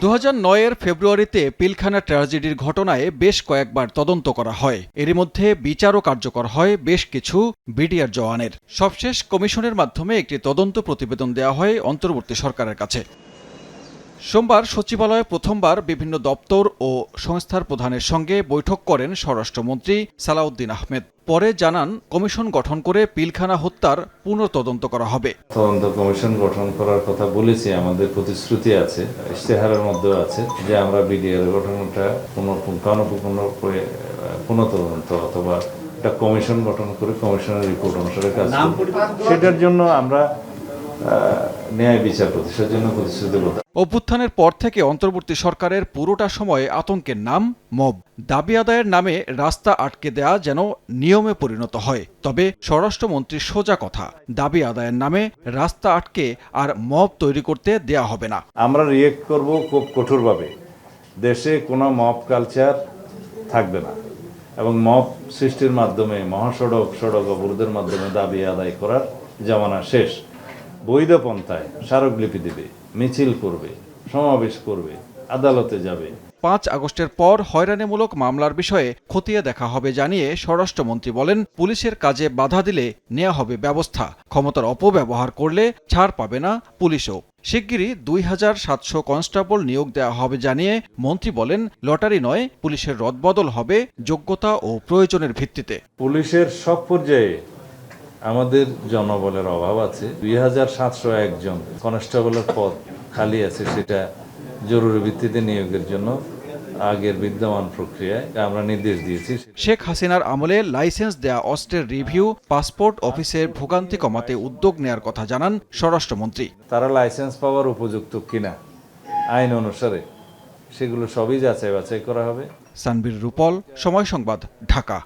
2009 ফেব্রুয়ারিতে পিলখানা ট্র্যাজেডির ঘটনায় বেশ কয়েকবার তদন্ত করা হয়। এরই মধ্যে বিচারও কার্যকর হয় বেশ কিছু বিডিআর জওয়ানের। সবশেষ কমিশনের মাধ্যমে একটি তদন্ত প্রতিবেদন দেওয়া হয় অন্তর্বর্তী সরকারের কাছে। সোমবার সচিবালয়ে প্রথমবার বিভিন্ন দপ্তর ও সংস্থার প্রধানের সঙ্গে বৈঠক করেন স্বরাষ্ট্রমন্ত্রী সালাউদ্দিন আহমেদ। পরে জানান, কমিশন গঠন করে পিলখানা হত্যার পুনঃতদন্ত করা হবে। তদন্ত কমিশন গঠন করার কথা বলেছি, আমাদের প্রতিশ্রুতি আছে, ইশতেহারের মধ্যেও আছে যে আমরা বিডিআর গঠনটা পুনঃতদন্ত অথবা একটা কমিশন গঠন করে কমিশনের রিপোর্ট অনুসারে কাজ করব। সেটার জন্য আমরা ন্যায় বিচার প্রতিষ্ঠার জন্য প্রতিশ্রুতিবদ্ধ। অভ্যুত্থানের পর থেকে অন্তর্বর্তী সরকারের পুরোটা সময় আতঙ্কের নাম মব। দাবি আদায়ের নামে রাস্তা আটকে দেয়া যেন নিয়মে পরিণত হয়। তবে স্বরাষ্ট্রমন্ত্রীর সোজা কথা, দাবি আদায়ের নামে রাস্তা আটকে আর মব তৈরি করতে দেয়া হবে না। আমরা রিয়েক্ট করব খুব কঠোরভাবে। দেশে কোনো মব কালচার থাকবে না এবং মব সৃষ্টির মাধ্যমে সড়ক অবরোধের মাধ্যমে দাবি আদায় করার জামানা শেষ। বৈধ পন্থায় স্মারকলিপি দেবে, মিছিল করবে, সমাবেশ করবে, আদালতে যাবে। 5 আগস্টের পর হয়রানিমূলক মামলার বিষয়ে খতিয়ে দেখা হবে জানিয়ে স্বরাষ্ট্রমন্ত্রী বলেন, পুলিশের কাজে বাধা দিলে নেওয়া হবে ব্যবস্থা। ক্ষমতার অপব্যবহার করলে ছাড় পাবে না পুলিশও। শিগগিরই 2700 কনস্টেবল নিয়োগ দেওয়া হবে জানিয়ে মন্ত্রী বলেন, লটারি নয়, পুলিশের রদবদল হবে যোগ্যতা ও প্রয়োজনের ভিত্তিতে। পুলিশের সব পর্যায়ে আমাদের জনবলের অভাব আছে। 2701 জন কনস্টেবলের পদ খালি আছে, সেটা জরুরি ভিত্তিতে নিয়োগের জন্য আগের বিদ্যমান প্রক্রিয়ায় আমরা নির্দেশ দিয়েছি। শেখ হাসিনার আমলে লাইসেন্স দেয়া অস্ত্রের রিভিউ, পাসপোর্ট অফিসের ভোগান্তি কমাতে উদ্যোগ নেয়ার কথা জানান স্বরাষ্ট্রমন্ত্রী। তারা লাইসেন্স পাওয়ার উপযুক্ত কিনা আইন অনুসারে সেগুলো সবই যাচাই বাছাই করা হবে। সানবীর রুপল, সময় সংবাদ, ঢাকা।